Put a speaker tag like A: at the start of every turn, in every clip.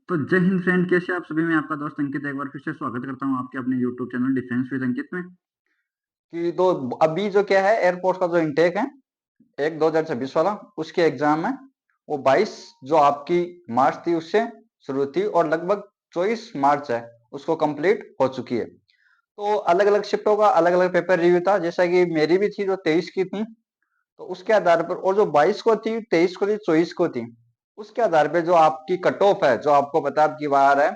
A: तो जय हिंद फ्रेंड, कैसे आप सभी? मैं आपका दोस्त अंकित एक बार फिर से स्वागत करता हूँ आपके अपने यूट्यूब चैनल डिफेंस विद अंकित में।
B: कि तो अभी जो क्या है एयरपोर्ट का जो इनटेक है एक 2026 वाला उसके एग्जाम है। वो 22 जो आपकी मार्च थी उससे शुरू थी और लगभग 24 मार्च है उसको कंप्लीट हो चुकी है। तो अलग अलग शिफ्टों का अलग अलग पेपर रिव्यू था, जैसा कि मेरी भी थी जो 23 की थी। तो उसके आधार पर और जो 22 को थी, 23 को थी, 24 को थी, उसके आधार पर जो आपकी कट ऑफ है, जो आपको पता है आपकी बार है,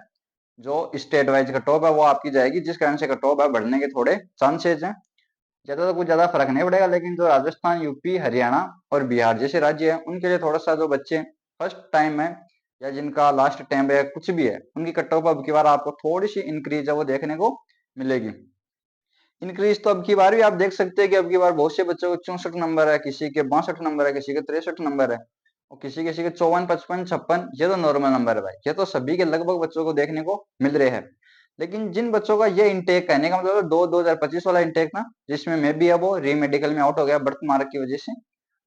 B: जो स्टेट वाइज कट ऑफ है वो आपकी जाएगी, जिस कारण से कट ऑफ है बढ़ने के थोड़े चांसेज हैं। ज्यादा तो कुछ ज्यादा फर्क नहीं पड़ेगा, लेकिन जो राजस्थान, यूपी, हरियाणा और बिहार जैसे राज्य हैं उनके लिए थोड़ा सा, जो बच्चे फर्स्ट टाइम है या जिनका लास्ट टाइम है कुछ भी है, उनकी कट ऑफ अब की बार आपको थोड़ी सी इंक्रीज है वो देखने को मिलेगी। इंक्रीज तो अब की बार भी आप देख सकते हैं कि अब की बार बहुत से बच्चों को 64 नंबर है, किसी के 62 नंबर है, किसी के 63 नंबर है और किसी किसी के 54, 55, 56। ये तो नॉर्मल नंबर है भाई, ये तो सभी के लगभग बच्चों को देखने को मिल रहे हैं। लेकिन जिन बच्चों का ये इंटेक, कहने का मतलब 2025 वाला इंटेक ना, जिसमें मैं भी अब वो री मेडिकल में आउट हो गया बर्थ मार्क की वजह से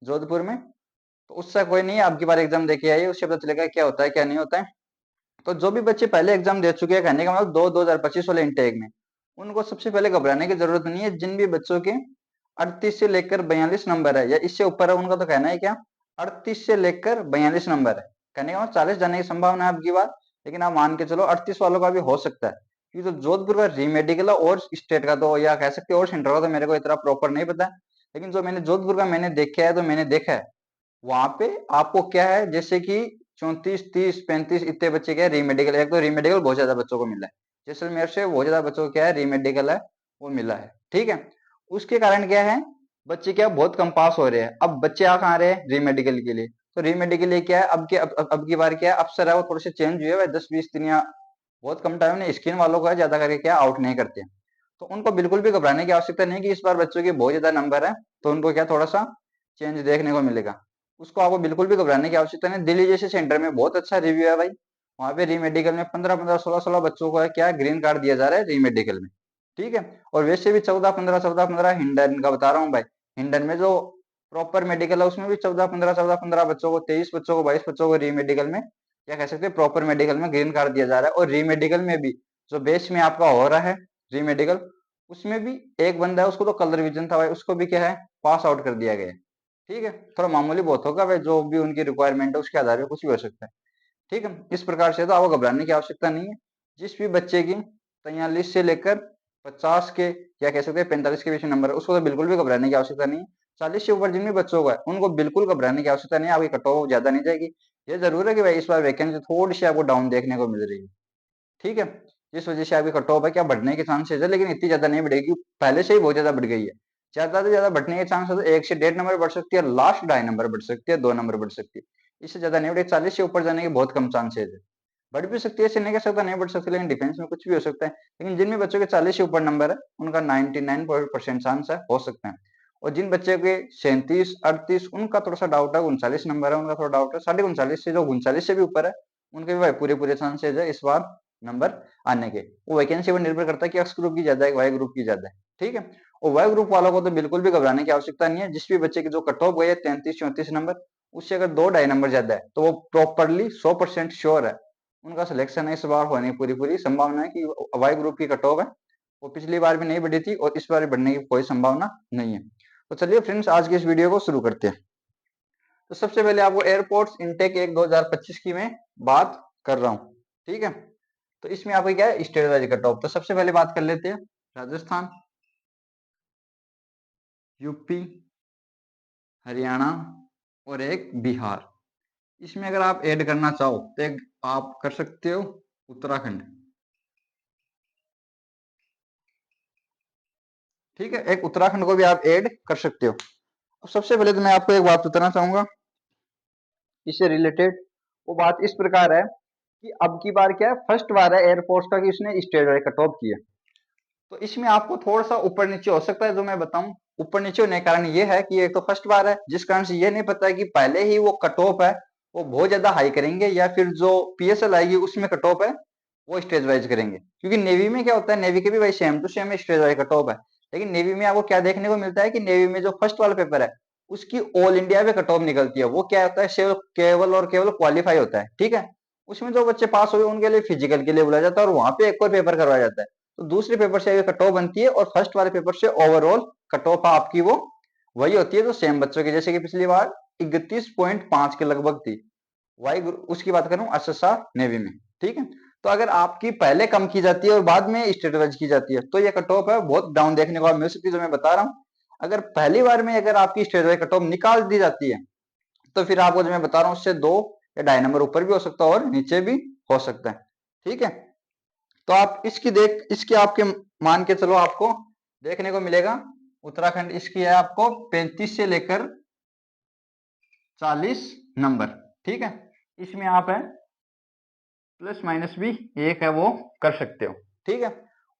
B: जोधपुर में, तो उससे कोई नहीं है, अब की बार एग्जाम देके आइए, उससे पता चलेगा क्या होता है क्या नहीं होता है। तो जो भी बच्चे पहले एग्जाम दे चुके हैं, कहने का मतलब 2025 वाले इंटेक में, उनको सबसे पहले घबराने की जरूरत नहीं है। जिन भी बच्चों के 38 से लेकर 42 नंबर है या इससे ऊपर है, उनका तो कहना है क्या, 38 से लेकर 42 नंबर है, कहने का मतलब 40 जाने की संभावना है अब की बार। लेकिन आप मान के चलो 38 वालों का भी हो सकता है, क्योंकि तो जोधपुर का रीमेडिकल और स्टेट का तो, या कह सकते हैं और सेंटर का तो मेरे को इतना प्रॉपर नहीं पता है। लेकिन जो मैंने जोधपुर का मैंने देखा है, तो मैंने देखा है वहां पे आपको क्या है, जैसे कि 34, 30, 35 इतने बच्चे क्या है रीमेडिकल, एक तो रीमेडिकल बहुत ज्यादा बच्चों को मिला है, जैसलमेर से बहुत ज्यादा बच्चों को क्या है रीमेडिकल है वो मिला है। ठीक है, उसके कारण क्या है, बच्चे क्या बहुत कम पास हो रहे हैं। अब बच्चे आ कहाँ रहे हैं रीमेडिकल के लिए, तो रीमेडिकल लिए क्या है, अब की बार क्या है, अफसर है वो थोड़े से चेंज हुए हैं, 10-20 दिन या बहुत कम टाइम ने स्किन वालों का ज्यादा करके क्या आउट नहीं करते। तो उनको बिल्कुल भी घबराने की आवश्यकता नहीं कि इस बार बच्चों के बहुत ज्यादा नंबर है तो उनको क्या थोड़ा सा चेंज देखने को मिलेगा। उसको आपको बिल्कुल भी घबराने की आवश्यकता नहीं। दिल्ली जैसे सेंटर में बहुत अच्छा रिव्यू है भाई, वहां पे रीमेडिकल में 15-15, 16-16 बच्चों को है क्या ग्रीन कार्ड दिया जा रहा है रीमेडिकल में। ठीक है, और वैसे भी 14-15, 14-15 हिंडन का बता रहा हूँ भाई। हिंडन में जो प्रॉपर मेडिकल है उसमें भी 14-15, 14-15 बच्चों को, 23 बच्चों को, 22 बच्चों को रीमेडिकल में क्या कह सकते हैं प्रॉपर मेडिकल में ग्रीन कार्ड दिया जा रहा है। और रीमेडिकल में भी जो बेस में आपका हो रहा है रीमेडिकल, उसमें भी एक बंदा है उसको तो कलर विजन था भाई, उसको भी क्या है पास आउट कर दिया गया है। ठीक है, थोड़ा मामूली बहुत होगा भाई, जो भी उनकी रिक्वायरमेंट है उसके आधार पर कुछ भी हो सकता है। ठीक है, इस प्रकार से तो आपको घबराने की आवश्यकता नहीं है। जिस भी बच्चे की 43 से लेकर 50 के, या कह सकते हैं 45 के बीच में नंबर है, उसको तो बिल्कुल भी घबराने की आवश्यकता नहीं है। 40 से ऊपर जिन भी बच्चों को है उनको बिल्कुल घबराने की आवश्यकता नहीं है, आपकी कट ऑफ ज्यादा नहीं जाएगी। ये जरूर है कि भाई इस बार वैकेंसी थोड़ी सी आपको डाउन देखने को मिल रही है। ठीक है, जिस वजह से आपकी कट ऑफ है क्या बढ़ने के चांसेस है, लेकिन इतनी ज्यादा नहीं बढ़ेगी, पहले से ही बहुत ज्यादा बढ़ गई है। ज्यादा से ज्यादा बढ़ने के चांसेस तो 1 से 1.5 नंबर बढ़ सकती है, लास्ट 2.5 नंबर बढ़ सकती है, 2 नंबर बढ़ सकती है। इससे ज्यादा नहीं बढ़ेगी, 40 से ऊपर जाने के बहुत कम चांसेस है। बढ़ भी सकती है, ऐसे नहीं कह सकता नहीं बढ़ सकती, लेकिन डिफेंस में कुछ भी हो सकता है। लेकिन जिन भी बच्चों के 40 से ऊपर नंबर है उनका 99% चांस है हो सकता है। और जिन बच्चे के 37, 38 उनका थोड़ा सा डाउट है, 39 नंबर है उनका थोड़ा डाउट है, 39.5 से जो 39 से भी ऊपर है उनके भी भाई पूरे पूरे चांसेज है इस बार नंबर आने के। वो वैकेंसी पर निर्भर करता है कि एक्स ग्रुप की ज्यादा है वाई ग्रुप की ज्यादा है। ठीक है, और वाई ग्रुप वालों को तो बिल्कुल भी घबराने की आवश्यकता नहीं है। जिस भी बच्चे की जो कट ऑफ गई है 33-34 नंबर, उससे अगर 2-2.5 नंबर ज्यादा है तो वो प्रॉपरली 100% श्योर है उनका सिलेक्शन है। इस बार होने की पूरी पूरी संभावना है कि वाई ग्रुप की कट ऑफ है वो पिछली बार भी नहीं बढ़ी थी और इस बार भी बढ़ने की कोई संभावना नहीं है। तो चलिए फ्रेंड्स, आज की इस वीडियो को शुरू करते हैं। तो सबसे पहले आपको एयरपोर्ट्स इनटेक 1 2025 की मैं बात कर रहा हूँ। ठीक है, तो इसमें आपको क्या है स्टेट वाइज कट ऑफ। तो सबसे पहले बात कर लेते हैं राजस्थान, यूपी, हरियाणा और एक बिहार। इसमें अगर आप ऐड करना चाहो तो एक आप कर सकते हो उत्तराखंड। ठीक है, एक उत्तराखंड को भी आप ऐड कर सकते हो। अब सबसे पहले तो मैं आपको एक बात बताना चाहूंगा इससे रिलेटेड। वो बात इस प्रकार है कि अब की बार क्या है, फर्स्ट बार है एयरफोर्स का कि उसने स्टेट वाइज कट ऑफ किया। तो इसमें आपको थोड़ा सा ऊपर नीचे हो सकता है, जो मैं बताऊं ऊपर नीचे होने का कारण ये है कि एक तो फर्स्ट बार है, जिस कारण से ये नहीं पता है कि पहले ही वो कट ऑफ है वो बहुत ज्यादा हाई करेंगे या फिर जो पीएसएल आएगी उसमें कट ऑफ है वो स्टेज वाइज करेंगे। क्योंकि नेवी में क्या होता है, नेवी के भी भाई same to same stage wise cut off है। लेकिन नेवी में आपको क्या देखने को मिलता है कि नेवी में जो फर्स्ट वाला पेपर है उसकी ऑल इंडिया में कट ऑफ निकलती है। वो क्या होता है, केवल और केवल क्वालिफाई होता है। ठीक है, उसमें जो बच्चे पास हुए उनके लिए फिजिकल के लिए बुलाया जाता है और वहां पे एक और पेपर करवाया जाता है। तो दूसरे पेपर से कट ऑफ बनती है और फर्स्ट वाले पेपर से ओवरऑल कट ऑफ आपकी वो वही होती है जो सेम बच्चों की, जैसे कि पिछली बार 31.5 के लगभग थी। उसकी बात करूं एसएसआर नेवी में, ठीक है। तो अगर आपकी पहले कम की जाती है और बाद में स्टेट वाइज की जाती है तो ये कट ऑफ है बहुत डाउन देखने को आप मिल सकती है, जो मैं बता रहा हूँ। अगर पहली बार में अगर आपकी स्टेट वाइज कट ऑफ निकाल दी जाती है तो फिर आपको जो मैं बता रहा हूँ उससे 2 या 2.5 नंबर ऊपर भी हो सकता है और नीचे भी हो सकता है, ठीक है। तो आप इसकी आपके मान के चलो आपको देखने को मिलेगा उत्तराखंड इसकी है आपको 35 से लेकर 40 नंबर, ठीक है। इसमें आप है प्लस माइनस भी एक है वो कर सकते हो, ठीक है।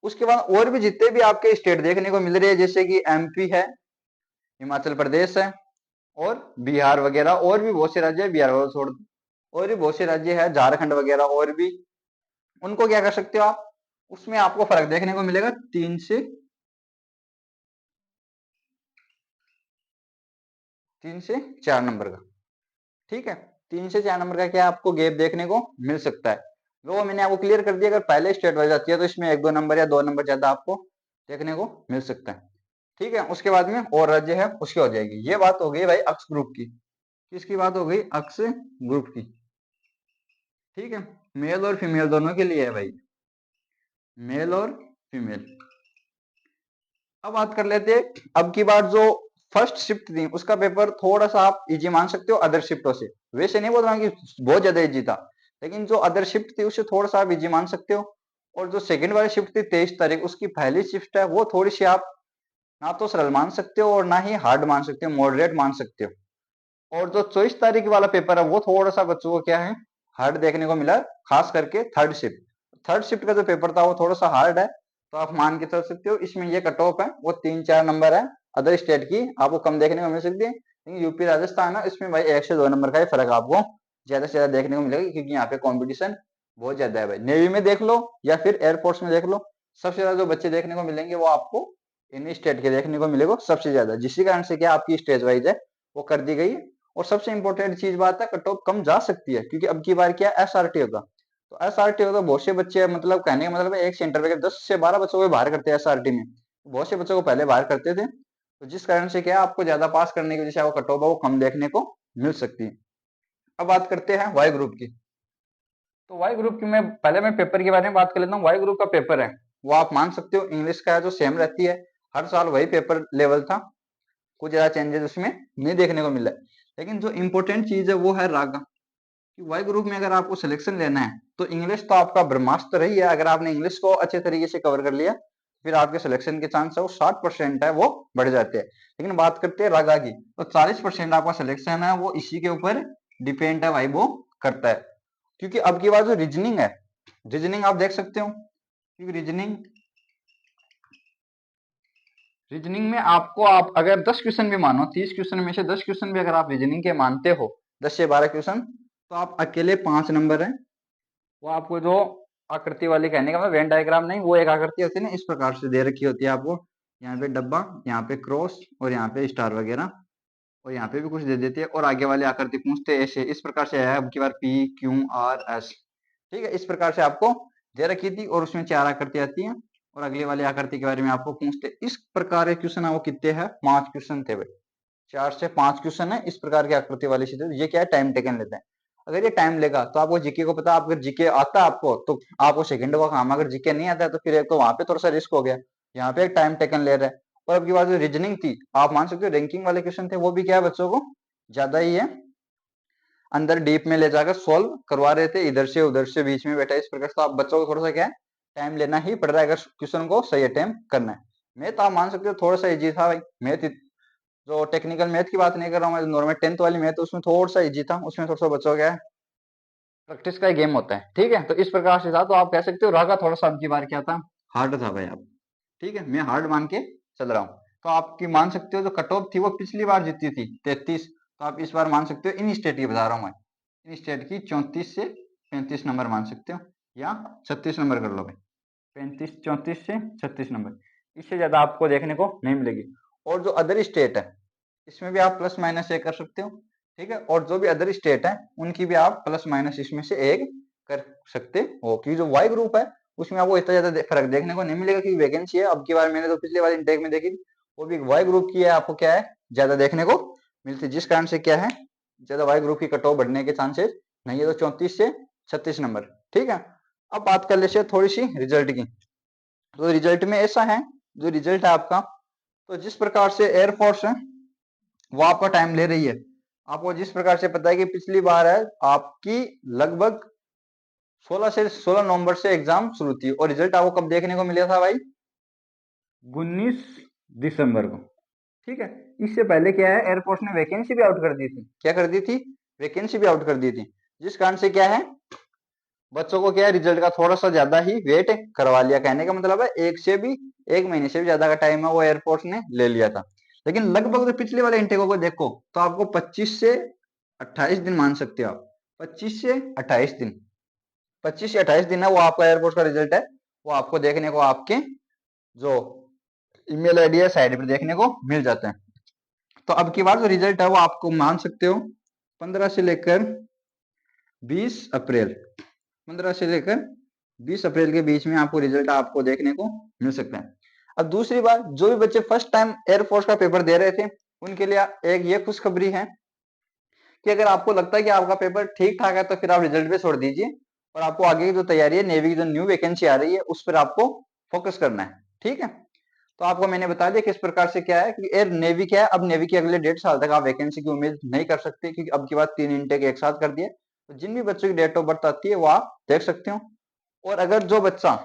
B: उसके बाद और भी जितने भी आपके स्टेट देखने को मिल रहे हैं जैसे कि एमपी है, हिमाचल प्रदेश है और बिहार वगैरह, और भी बहुत से राज्य है, बिहार वगैरह छोड़ दो, और भी बहुत से राज्य है, झारखंड वगैरह, और भी उनको क्या कर सकते हो आप, उसमें आपको फर्क देखने को मिलेगा 3 से 4 नंबर का, ठीक है। 3 से 4 नंबर का क्या आपको गैप देखने को मिल सकता है। वो मैंने आपको क्लियर कर दिया, अगर पहले स्टेट वाइज आती है तो इसमें 1-2 नंबर या 2 नंबर ज्यादा आपको देखने को मिल सकता है, ठीक है। उसके बाद में और राज्य है उसकी हो जाएगी। ये बात हो गई भाई अक्ष ग्रुप की। किसकी बात हो गई? अक्ष ग्रुप की, ठीक है। मेल और फीमेल दोनों के लिए है भाई, मेल और फीमेल। अब बात कर लेते हैं अब की बार जो फर्स्ट शिफ्ट थी उसका पेपर थोड़ा सा आप इजी मान सकते हो अदर शिफ्टों से। वैसे नहीं बोल रहा हूँ कि बहुत ज्यादा इजी था, लेकिन जो अदर शिफ्ट थी उससे थोड़ा सा आप इजी मान सकते हो। और जो सेकंड वाली शिफ्ट थी 23 तारीख, उसकी पहली शिफ्ट है वो थोड़ी सी आप ना तो सरल मान सकते हो और ना ही हार्ड मान सकते हो, मॉडरेट मान सकते हो। और जो 24 तारीख वाला पेपर है वो थोड़ा सा बच्चों को क्या है हार्ड देखने को मिला, खास करके थर्ड शिफ्ट का जो पेपर था वो थोड़ा सा हार्ड है। तो आप मान के चल सकते हो इसमें ये कट ऑफ है वो 3-4 नंबर है। अदर स्टेट की आपको कम देखने को मिल सकती है, लेकिन यूपी राजस्थान है इसमें भाई 1 से 2 नंबर का ही फर्क आपको ज्यादा से ज्यादा देखने को मिलेगा, क्योंकि यहाँ पे कॉम्पिटिशन बहुत ज्यादा है भाई। नेवी में देख लो या फिर एयरफोर्स में देख लो, सबसे ज्यादा जो बच्चे देखने को मिलेंगे वो आपको इन स्टेट के देखने को मिलेगा सबसे ज्यादा, जिसके कारण से क्या आपकी स्टेज वाइज है वो कर दी गई है। और सबसे इंपॉर्टेंट चीज बात है कट ऑफ कम जा सकती है, क्योंकि अब की बार क्या एसआरटी होगा। तो एसआरटी होगा बहुत से बच्चे, मतलब कहने का मतलब है एक सेंटर पे 10 से 12 बच्चों को बाहर करते हैं एसआरटी में, बहुत से बच्चों को पहले बाहर करते थे। तो जिस कारण से क्या आपको ज्यादा पास करने की वजह से आपको कट ऑफ वो कम देखने को मिल सकती है। अब बात करते हैं वाई ग्रुप की। तो वाई ग्रुप की मैं पेपर के बारे में बात कर लेता हूँ। वाई ग्रुप का पेपर है वो आप मान सकते हो इंग्लिश का है जो सेम रहती है, हर साल वही पेपर लेवल था, कुछ ज्यादा चेंजेस उसमें नहीं देखने को मिला है। लेकिन जो इंपॉर्टेंट चीज है वो है रागा, कि वाई ग्रुप में अगर आपको सिलेक्शन लेना है तो इंग्लिश तो आपका ब्रह्मास्त्र रही है। अगर आपने इंग्लिश को अच्छे तरीके से कवर कर लिया फिर आपके सिलेक्शन के चांस है वो 60% है वो बढ़ जाते हैं। लेकिन बात करते हैं रागा की, तो 40% आपका सिलेक्शन है वो इसी के ऊपर डिपेंड है भाई, वो करता है। क्योंकि अब की बात जो रीजनिंग है, रीजनिंग आप देख सकते हो, क्योंकि रीजनिंग में आपको आप अगर 10 क्वेश्चन भी मानो, 30 क्वेश्चन में से 10 क्वेश्चन भी अगर आप रीजनिंग के मानते हो, 10 से 12 क्वेश्चन, तो आप अकेले 5 नंबर है वो आपको जो आकृति वाली, कहने का मतलब वेन डायग्राम नहीं, वो एक आकृति होती है ना इस प्रकार से दे रखी होती है आपको, यहाँ पे डब्बा, यहाँ पे क्रॉस और यहाँ पे स्टार वगैरह, और यहाँ पे भी कुछ दे देती है और आगे वाली आकृति पूछते हैं ऐसे, इस प्रकार से है अब की बार पी क्यू आर एस, ठीक है। इस प्रकार से आपको दे रखी थी और उसमें 4 आकृति आती है और अगली वाली आकृति के बारे में आपको पूछते। इस प्रकार के क्वेश्चन है वो कितने हैं? 5 क्वेश्चन थे भाई, 4 से 5 क्वेश्चन है इस प्रकार की आकृति वाली चीजें। ये क्या है, टाइम टेकन लेते हैं। अगर ये टाइम लेगा तो आपको जीके को पता, अगर जीके आता है आपको तो आपको सेकंड का काम, अगर जीके नहीं आता है तो फिर एक तो वहां पे थोड़ा सा रिस्क हो गया, यहाँ पे एक टाइम टेकन ले रहा है। और अब की बात जो रीजनिंग थी आप मान सकते हो रैंकिंग वाले क्वेश्चन थे वो भी क्या है बच्चों को ज्यादा ही है, अंदर डीप में ले जाकर सोल्व करवा रहे थे, इधर से उधर से बीच में बैठा इस प्रकार से। आप बच्चों को थोड़ा सा क्या है टाइम लेना ही पड़ रहा है अगर क्वेश्चन को सही अटेम्प्ट करना है। मैथ आप मान सकते हो थोड़ा सा इजी था भाई, मैथ जो टेक्निकल मैथ की बात नहीं कर रहा हूँ मैं, नॉर्मल 10th वाली मैथ उसमें थोड़ा सा इजी था, उसमें थोड़ा सा बच्चों क्या है प्रैक्टिस का गेम होता है, ठीक है। तो इस प्रकार से था, तो आप कह सकते हो रागा थोड़ा सा अब की बार क्या था हार्ड था भाई आप, ठीक है। मैं हार्ड मान के चल रहा हूँ। तो आपकी मान सकते हो जो कट ऑफ थी वो पिछली बार जीती थी 33, तो आप इस बार मान सकते हो इन स्टेट की बता रहा हूँ मैं, इन स्टेट की 34 से 35 नंबर मान सकते हो, या 36 नंबर कर लो भाई, 34 से 36 नंबर, इससे ज्यादा आपको देखने को नहीं मिलेगी। और जो अदर स्टेट है इसमें भी आप प्लस माइनस एक कर सकते हो, ठीक है। और जो भी अदर स्टेट है उनकी भी आप प्लस माइनस इसमें से एक कर सकते हो, कि जो वाई ग्रुप है उसमें आपको इतना ज्यादा फर्क देखने को नहीं मिलेगा, क्योंकि वैकेंसी है। अब की बार मैंने तो पिछली बार इनटेक में देखी, वो भी वाई ग्रुप की है, आपको क्या है ज्यादा देखने को मिलती है, जिस कारण से क्या है ज्यादा वाई ग्रुप की कट ऑफ बढ़ने के चांसेस नहीं है। तो 34 से 36 नंबर, ठीक है। अब बात कर लेते हैं थोड़ी सी रिजल्ट की। तो रिजल्ट में ऐसा है, जो रिजल्ट है आपका, तो जिस प्रकार से एयरफोर्स है वो आपका टाइम ले रही है, आपको जिस प्रकार से पता है कि पिछली बार है आपकी लगभग 16 नवंबर से एग्जाम शुरू थी, और रिजल्ट आपको कब देखने को मिला था भाई? 19 दिसंबर को, ठीक है। इससे पहले क्या है, एयरफोर्स ने वैकेंसी भी आउट कर दी थी। क्या कर दी थी? वैकेंसी भी आउट कर दी थी, जिस कारण से क्या है बच्चों को क्या है रिजल्ट का थोड़ा सा ज्यादा ही वेट करवा लिया। कहने का मतलब है एक महीने से भी ज्यादा का टाइम है वो एयरफोर्स ने ले लिया था। लेकिन लगभग तो पिछले वाले इंटेको को देखो तो आपको 25 से 28 दिन मान सकते हो आप, 25 से 28 दिन, 25 से 28 दिन है वो आपका एयरफोर्स का रिजल्ट है, वो आपको देखने को आपके जो ईमेल आईडी है साइड पर देखने को मिल जाता है। तो अब की बार जो रिजल्ट है वो आपको मान सकते हो 15 से लेकर 20 अप्रैल, 15 से लेकर 20 अप्रैल के बीच में आपको रिजल्ट आपको देखने को मिल सकता है। अब दूसरी बात, जो भी बच्चे फर्स्ट टाइम एयरफोर्स का पेपर दे रहे थे उनके लिए एक ये खुशखबरी है कि अगर आपको लगता है कि आपका पेपर ठीक ठाक है तो फिर आप रिजल्ट पे छोड़ दीजिए, और आपको आगे की जो तैयारी है नेवी की जो न्यू वैकेंसी आ रही है उस पर आपको फोकस करना है, ठीक है। तो आपको मैंने बता दिया किस प्रकार से क्या है, क्योंकि एयर नेवी क्या है, अब नेवी के अगले 1.5 साल तक आप वैकेंसी की उम्मीद नहीं कर सकते, क्योंकि अब की बात 3 इनटेक एक साथ कर दिए। तो जिन भी बच्चों की डेट ऑफ बर्थ आती है वो आप देख सकते हो। और अगर जो बच्चा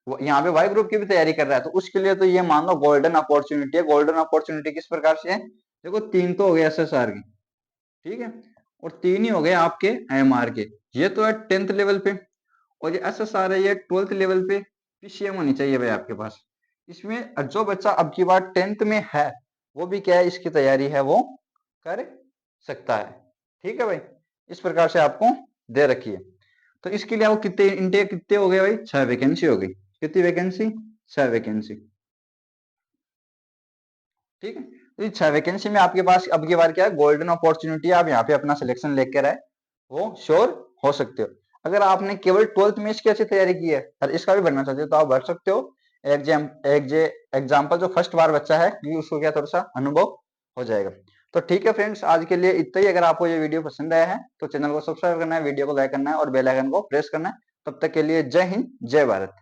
B: यहाँ पे वाई ग्रुप की भी तैयारी कर रहा है तो उसके लिए तो ये मान लो गोल्डन अपॉर्चुनिटी है। गोल्डन अपॉर्चुनिटी किस प्रकार से है, देखो 3 तो हो गए एसएसआर की, ठीक है, और 3 ही हो गए आपके एमआर के। ये तो है 10th लेवल पे, और ये एसएसआर है ये 12th लेवल पे। पीसीएम होनी चाहिए भाई आपके पास। इसमें जो बच्चा अब की बार 10th में है वो भी क्या है इसकी तैयारी है वो कर सकता है, ठीक है भाई। इस प्रकार से आपको दे रखी है। तो इसके लिए आपको कितने इनटेक कितने हो गए भाई? 6 वैकेंसी हो गई। कितनी वैकेंसी? 6 वैकेंसी, ठीक है। तो ये 6 वैकेंसी में आपके पास अब की बार क्या है गोल्डन अपॉर्चुनिटी, आप यहाँ पे अपना सिलेक्शन लेकर आए वो श्योर हो सकते हो। अगर आपने केवल 12th में इसकी अच्छी तैयारी की है और इसका भी भरना चाहते हो तो आप भर सकते हो। एग्जाम्पल जो फर्स्ट बार बच्चा है क्योंकि उसको क्या थोड़ा सा अनुभव हो जाएगा। तो ठीक है फ्रेंड्स, आज के लिए इतना ही। अगर आपको ये वीडियो पसंद आया है तो चैनल को सब्सक्राइब करना है, वीडियो को लाइक करना है और बेल आइकन को प्रेस करना है। तब तक के लिए जय हिंद, जय भारत।